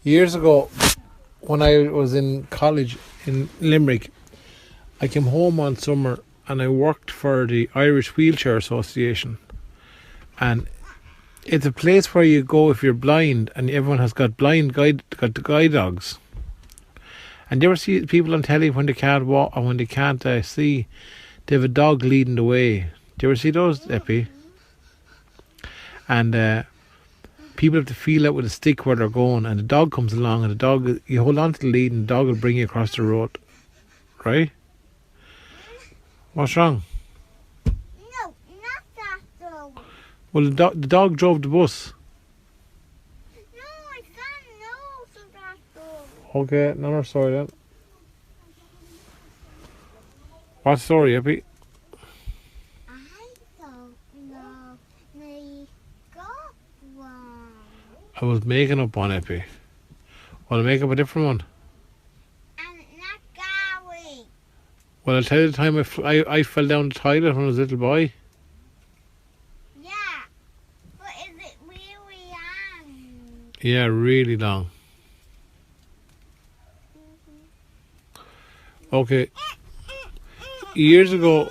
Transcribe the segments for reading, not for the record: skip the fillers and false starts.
Years ago, when I was in college in Limerick, I came home one summer and I worked for the Irish Wheelchair Association. And it's a place where you go if you're blind, and everyone has got got the guide dogs. And you ever see people on telly when they can't walk or when they can't see, they have a dog leading the way. Do you ever see those, Eppie? And people have to feel out with a stick where they're going, and the dog comes along, and the dog, you hold on to the lead, and the dog will bring you across the road, right? What's wrong? No, not that dog. Well, the dog drove the bus. No, I can't know so that dog. Okay, another story then. What story, Eppie? I don't know. They got one. I was making up one, Eppie. Well, I'll make up a different one. And not Gary. Well, I'll tell you the time I fell down the toilet when I was a little boy. Yeah. But is it really long? Yeah, really long. Okay. Years ago,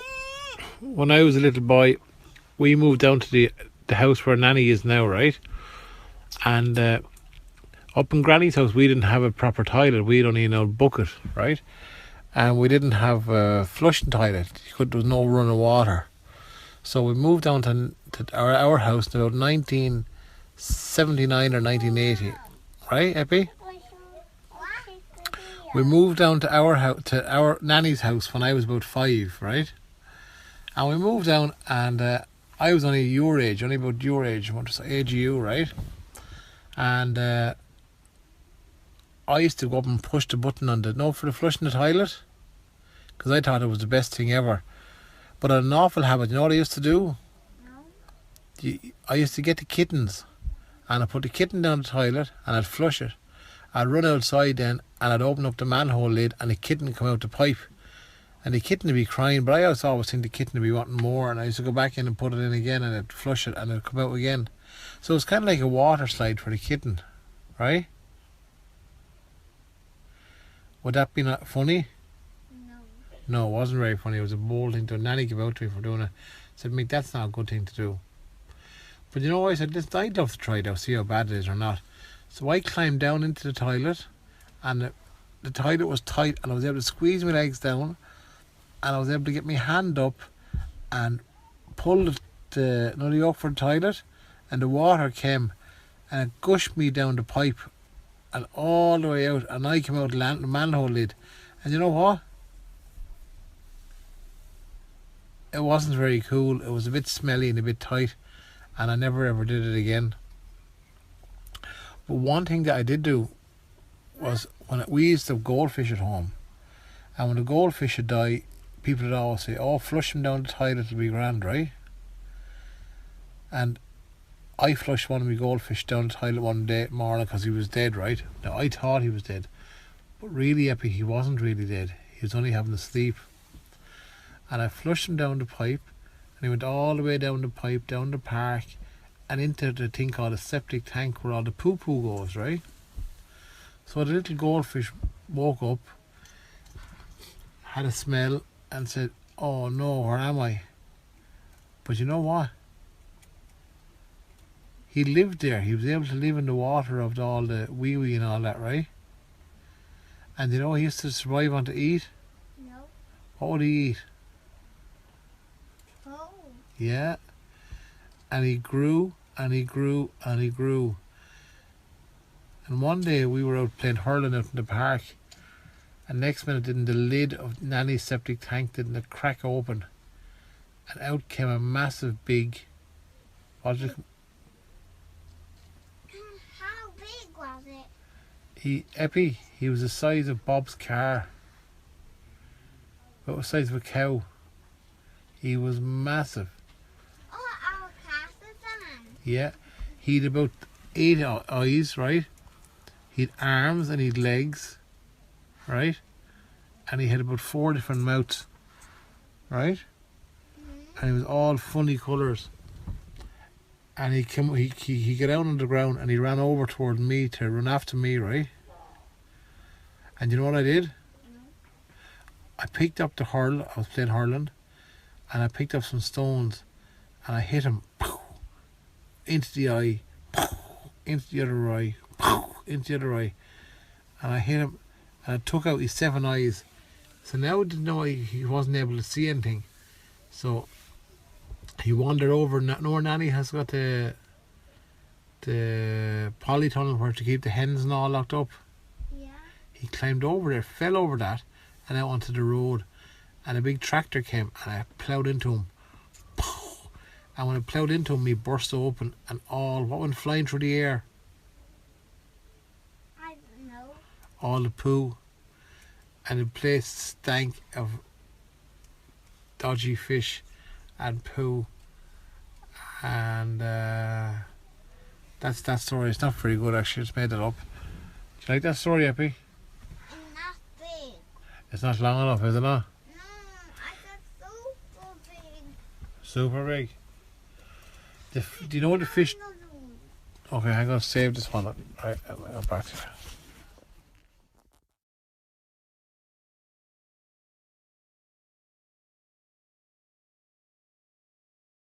when I was a little boy, we moved down to the house where Nanny is now, right? And up in Granny's house, we didn't have a proper toilet. We had only an old bucket, right? And we didn't have a flushing toilet. There was no running water. So we moved down to our house in about 1979 or 1980, right, Eppie? We moved down to our house, to our Nanny's house when I was about 5, right? And we moved down, and I was only your age, only about your age, what was age of you, right? And I used to go up and push the button on for the flushing the toilet, because I thought it was the best thing ever. But I had an awful habit. You know what I used to do? No. I used to get the kittens, and I'd put the kitten down the toilet, and I'd flush it. I'd run outside then, and I'd open up the manhole lid, and the kitten would come out the pipe. And the kitten would be crying, but I always think the kitten would be wanting more, and I used to go back in and put it in again, and I'd flush it, and it'd come out again. So it's kind of like a water slide for the kitten, right? Would that be not funny? No. No, it wasn't very funny. It was a bold thing to do. Nanny gave out to me for doing it. Said, Mick, that's not a good thing to do. But you know what? I said, listen, I'd love to try it out, see how bad it is or not. So I climbed down into the toilet, and the toilet was tight, and I was able to squeeze my legs down, and I was able to get my hand up and pull the nutty up for the toilet, and the water came, and it gushed me down the pipe, and all the way out, and I came out the manhole lid. And you know what? It wasn't very cool. It was a bit smelly and a bit tight, and I never ever did it again. But one thing that I did do was we used to have goldfish at home, and when the goldfish would die, people would always say, "Oh, flush them down the toilet, it'll be grand, right?" And I flushed one of my goldfish down the toilet one morning because he was dead, right? Now I thought he was dead, but really, Eppie, he wasn't really dead. He was only having a sleep. And I flushed him down the pipe, and he went all the way down the pipe, down the park, and into the thing called a septic tank where all the poo-poo goes, right? So the little goldfish woke up, had a smell, and said, "Oh no, where am I?" But you know what? He lived there. He was able to live in the water of all the wee-wee and all that, right? And you know he used to survive on to eat? No. What would he eat? Oh. Yeah. And he grew, and he grew, and he grew. And one day we were out playing hurling out in the park, and next minute didn't the lid of Nanny's septic tank didn't crack open, and out came a massive big, what did it, How big was it? Eppie, he was the size of Bob's car. About the size of a cow. He was massive. Oh, our castles on. Yeah. He'd about 8 eyes, right? He'd arms and he'd legs, right? And he had about 4 different mouths, right? And he was all funny colours. And he got down on the ground and he ran over toward me to run after me, right? And you know what I did? No. I picked up the hurl. I was playing hurling, and I picked up some stones, and I hit him into the eye, into the other eye, into the other eye, and I hit him, and I took out his 7 eyes. So now I didn't know he wasn't able to see anything. So he wandered over. Nor Nanny has got the polytunnel where to keep the hens and all locked up. Yeah. He climbed over there, fell over that, and out onto the road. And a big tractor came, and I ploughed into him. And when I ploughed into him, he burst open, and what went flying through the air? I don't know. All the poo. And the place stank of dodgy fish and poo. And that's that story. It's not very good, actually. It's made it up. Do you like that story, Eppie? I'm not big. It's not long enough, is it not? No, I got super big. Super big. Do you know what the fish... Another one. Okay, I'm going to save this one. Right, I'll go back to you.